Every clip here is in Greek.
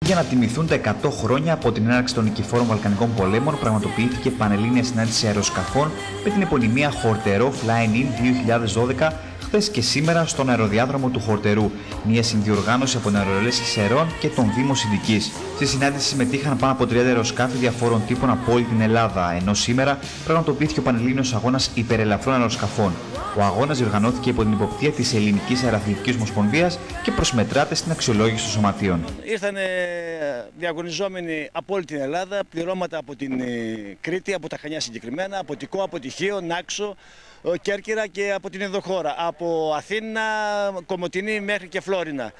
Για να τιμηθούν τα 100 χρόνια από την έναρξη των νικηφόρων Βαλκανικών πολέμων, πραγματοποιήθηκε πανελλήνια συνάντηση αεροσκαφών με την επωνυμία Χορτερό Flying In 2012, χθες και σήμερα στον αεροδιάδρομο του Χορτερού, μια συνδιοργάνωση από την Αερολέσχη Σερών και τον Δήμο Συντικής. Στη συνάντηση συμμετείχαν πάνω από 30 αεροσκάφη διαφόρων τύπων από όλη την Ελλάδα, ενώ σήμερα πραγματοποιήθηκε ο πανελλήνιος αγώνας υπερελαφρών αεροσκαφών. Ο αγώνας διοργανώθηκε υπό την υποπτία της Ελληνικής Αεροαθλητικής Ομοσπονδίας και προσμετράται στην αξιολόγηση των σωματείων. Ήρθαν διαγωνιζόμενοι από όλη την Ελλάδα, πληρώματα από την Κρήτη, από τα Χανιά συγκεκριμένα, από Τικό, από Τυχείο, Νάξο, Κέρκυρα και από την ενδοχώρα, από Αθήνα, Κομοτηνή μέχρι και Φλόρινα.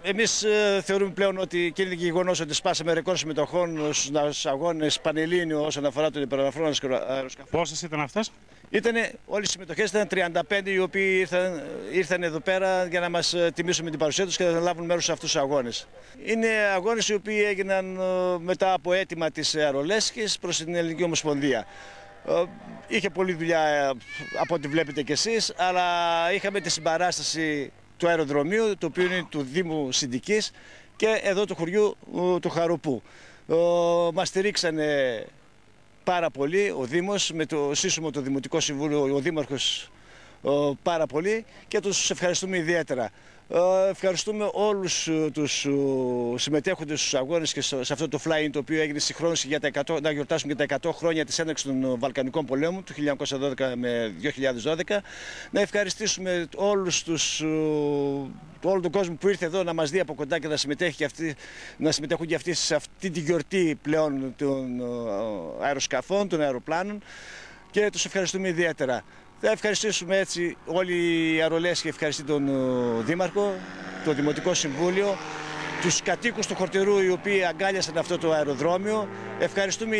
Εμείς θεωρούμε πλέον ότι και είναι γεγονός ότι σπάσαμε ρεκόρ συμμετοχών στους αγώνες πανελλήνιο όσον αφορά τον υπερελαφρών αεροσκαφών. Πόσες ήταν αυτές? Όλες οι συμμετοχές ήταν 35 οι οποίοι ήρθαν εδώ πέρα για να μας τιμήσουν με την παρουσία τους και να λάβουν μέρος σε αυτούς τους αγώνες. Είναι αγώνες οι οποίοι έγιναν μετά από αίτημα της Αερολέσχης προς την Ελληνική Ομοσπονδία. Είχε πολλή δουλειά από ό,τι βλέπετε κι εσείς, αλλά είχαμε τη συμπαράσταση του αεροδρομίου, το οποίο είναι του Δήμου Συντικής και εδώ του χωριού του Χαροπού. Μας στηρίξανε πάρα πολύ ο Δήμος, με το σύσσωμο το Δημοτικό Συμβούλιο, ο Δήμαρχος πάρα πολύ και τους ευχαριστούμε ιδιαίτερα. Ευχαριστούμε όλους τους συμμετέχοντες στους αγώνες και σε αυτό το fly-in το οποίο έγινε στη χρόνωση για να γιορτάσουμε και τα 100 χρόνια της έναρξης των Βαλκανικών πολέμων του 1912 με 2012. Να ευχαριστήσουμε όλο τον κόσμο που ήρθε εδώ να μας δει από κοντά και να συμμετέχουν και αυτοί σε αυτή τη γιορτή πλέον των αεροσκαφών, των αεροπλάνων και τους ευχαριστούμε ιδιαίτερα. Θα ευχαριστήσουμε έτσι όλη η Αερολέσχη, ευχαριστεί τον Δήμαρχο, το Δημοτικό Συμβούλιο, τους κατοίκους του Χορτερού οι οποίοι αγκάλιασαν αυτό το αεροδρόμιο. Ευχαριστούμε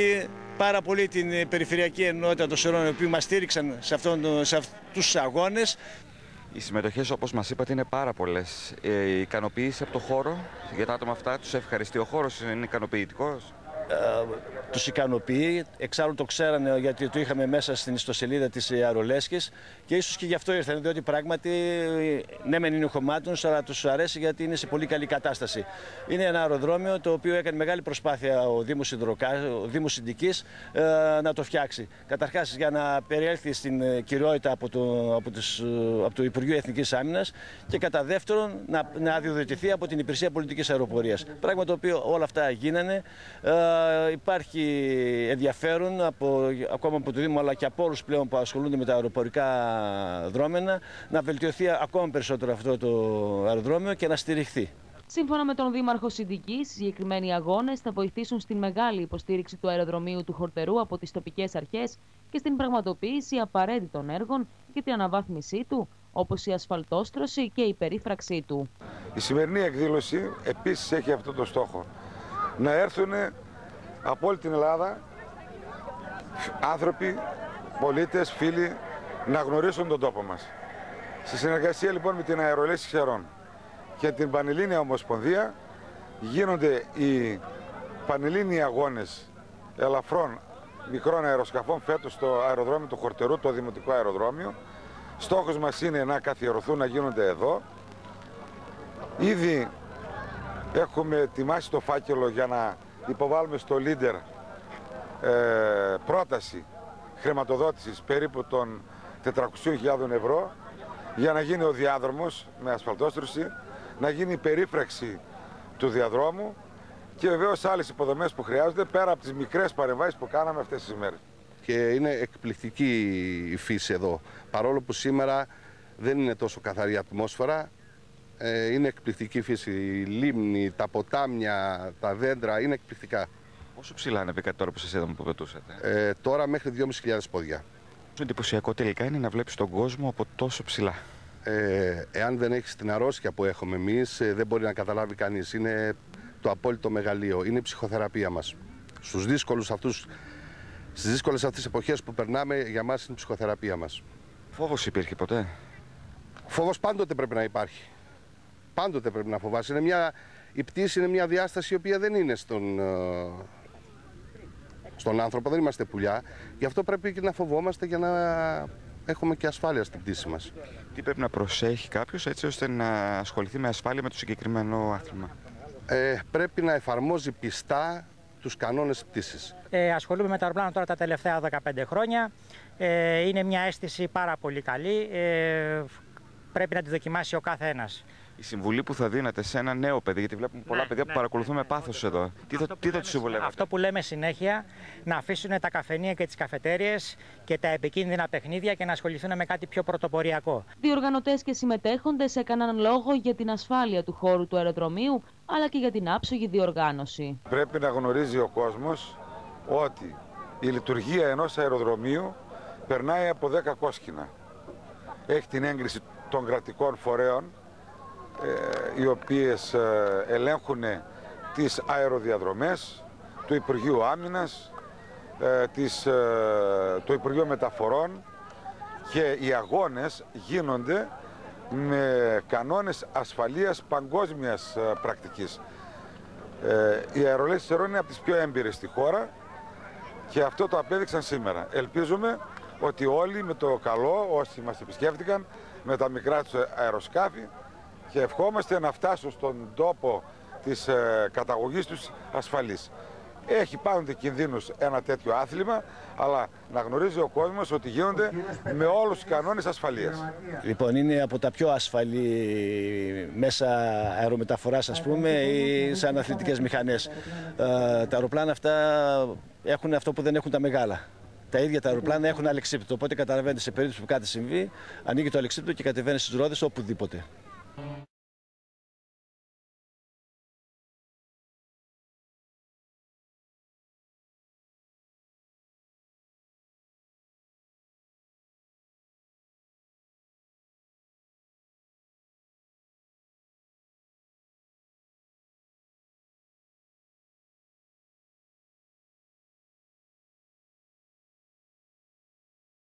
πάρα πολύ την Περιφερειακή Ενότητα των Σερών οι οποίοι μας στήριξαν σε αυτούς τους αγώνες. Οι συμμετοχές, όπως μας είπατε, είναι πάρα πολλές. Η ικανοποίηση από το χώρο για τα άτομα αυτά, τους ευχαριστεί ο χώρος, είναι ικανοποιητικός? Τους ικανοποιεί, εξάλλου το ξέρανε γιατί το είχαμε μέσα στην ιστοσελίδα της Αερολέσχης και ίσως και γι' αυτό ήρθαν, διότι πράγματι ναι μεν είναι χωμάτων, αλλά τους αρέσει γιατί είναι σε πολύ καλή κατάσταση. Είναι ένα αεροδρόμιο το οποίο έκανε μεγάλη προσπάθεια ο Δήμος Συντικής να το φτιάξει. Καταρχάς για να περιέλθει στην κυριότητα από το Υπουργείο Εθνικής Άμυνας και κατά δεύτερον να αδειοδοτηθεί από την Υπηρεσία Πολιτικής Αεροπορίας. Πράγμα το οποίο όλα αυτά γίνανε. Υπάρχει ενδιαφέρον ακόμα από το Δήμο αλλά και από όλους πλέον που ασχολούνται με τα αεροπορικά δρόμενα να βελτιωθεί ακόμα περισσότερο αυτό το αεροδρόμιο και να στηριχθεί. Σύμφωνα με τον Δήμαρχο Συντικής, οι συγκεκριμένοι αγώνες θα βοηθήσουν στην μεγάλη υποστήριξη του αεροδρομίου του Χορτερού από τις τοπικές αρχές και στην πραγματοποίηση απαραίτητων έργων για την αναβάθμισή του, όπως η ασφαλτόστρωση και η περίφραξή του. Η σημερινή εκδήλωση επίσης έχει αυτό το στόχο. Να έρθουν από όλη την Ελλάδα άνθρωποι, πολίτες, φίλοι να γνωρίσουν τον τόπο μας. Στη συνεργασία λοιπόν με την Αερολέσχη Σερών και την Πανελλήνια Ομοσπονδία γίνονται οι πανελλήνιοι αγώνες ελαφρών μικρών αεροσκαφών φέτος στο αεροδρόμιο του Χορτερού, το Δημοτικό Αεροδρόμιο. Στόχος μας είναι να καθιερωθούν, να γίνονται εδώ. Ήδη έχουμε ετοιμάσει το φάκελο για να υποβάλουμε στο Leader πρόταση χρηματοδότησης περίπου των 400.000 ευρώ για να γίνει ο διάδρομος με ασφαλτόστρωση, να γίνει η περίφραξη του διαδρόμου και βεβαίως άλλες υποδομές που χρειάζονται πέρα από τις μικρές παρεμβάσεις που κάναμε αυτές τις ημέρες. Και είναι εκπληκτική η φύση εδώ, παρόλο που σήμερα δεν είναι τόσο καθαρή ατμόσφαιρα. Είναι εκπληκτική φύση, η λίμνη, τα ποτάμια, τα δέντρα είναι εκπληκτικά. Πόσο ψηλά ανεβήκατε τώρα που σας είδαμε που πετούσατε? Τώρα μέχρι 2.500 πόδια. Πόσο εντυπωσιακό τελικά είναι να βλέπεις τον κόσμο από τόσο ψηλά? Εάν δεν έχεις την αρρώστια που έχουμε εμείς, δεν μπορεί να καταλάβει κανείς. Είναι το απόλυτο μεγαλείο, είναι η ψυχοθεραπεία μας. Στις δύσκολες αυτές εποχές που περνάμε, για μας είναι η ψυχοθεραπεία μας. Φόβος υπήρχε ποτέ? Φόβος πάντοτε πρέπει να υπάρχει. Πάντοτε πρέπει να φοβάσαι. Η πτήση είναι μια διάσταση η οποία δεν είναι στον άνθρωπο, δεν είμαστε πουλιά. Γι' αυτό πρέπει και να φοβόμαστε για να έχουμε και ασφάλεια στην πτήση μας. Τι πρέπει να προσέχει κάποιος έτσι ώστε να ασχοληθεί με ασφάλεια με το συγκεκριμένο άθλημα? πρέπει να εφαρμόζει πιστά τους κανόνες πτήσης. Ασχολούμαι με τα αεροπλάνα τώρα τα τελευταία 15 χρόνια. Είναι μια αίσθηση πάρα πολύ καλή. Πρέπει να τη δοκιμάσει ο κάθε ένας. Η συμβουλή που θα δίνατε σε ένα νέο παιδί, γιατί βλέπουμε πολλά παιδιά που παρακολουθούν με πάθος εδώ, τι θα τους συμβουλεύετε? Αυτό που λέμε συνέχεια, να αφήσουν τα καφενεία και τις καφετέριες και τα επικίνδυνα παιχνίδια και να ασχοληθούν με κάτι πιο πρωτοποριακό. Διοργανωτές και συμμετέχοντες έκαναν λόγο για την ασφάλεια του χώρου του αεροδρομίου, αλλά και για την άψογη διοργάνωση. Πρέπει να γνωρίζει ο κόσμος ότι η λειτουργία ενός αεροδρομίου περνάει από 10 κόσκινα. Έχει την έγκριση των κρατικών φορέων, οι οποίες ελέγχουν τις αεροδιαδρομές του Υπουργείου Άμυνας, του Υπουργείου Μεταφορών, και οι αγώνες γίνονται με κανόνες ασφαλείας παγκόσμιας πρακτικής. Οι αερολές Χερών είναι από τις πιο έμπειρες στη χώρα και αυτό το απέδειξαν σήμερα. Ελπίζουμε ότι όλοι με το καλό, όσοι μας επισκέφτηκαν, με τα μικρά τους αεροσκάφη, και ευχόμαστε να φτάσουν στον τόπο της καταγωγής τους ασφαλής. Έχει πάντοτε κινδύνους ένα τέτοιο άθλημα, αλλά να γνωρίζει ο κόσμος ότι γίνονται με όλους τους κανόνες ασφαλείας. Λοιπόν, είναι από τα πιο ασφαλή μέσα αερομεταφοράς, ας πούμε, ή σαν αθλητικές μηχανές. Τα αεροπλάνα αυτά έχουν αυτό που δεν έχουν τα μεγάλα. Τα ίδια τα αεροπλάνα έχουν αλεξίπτωτο, οπότε καταλαβαίνετε, σε περίπτωση που κάτι συμβεί, ανοίγει το αλεξίπτωτο και κατεβαίνει στις ρόδες οπουδήποτε.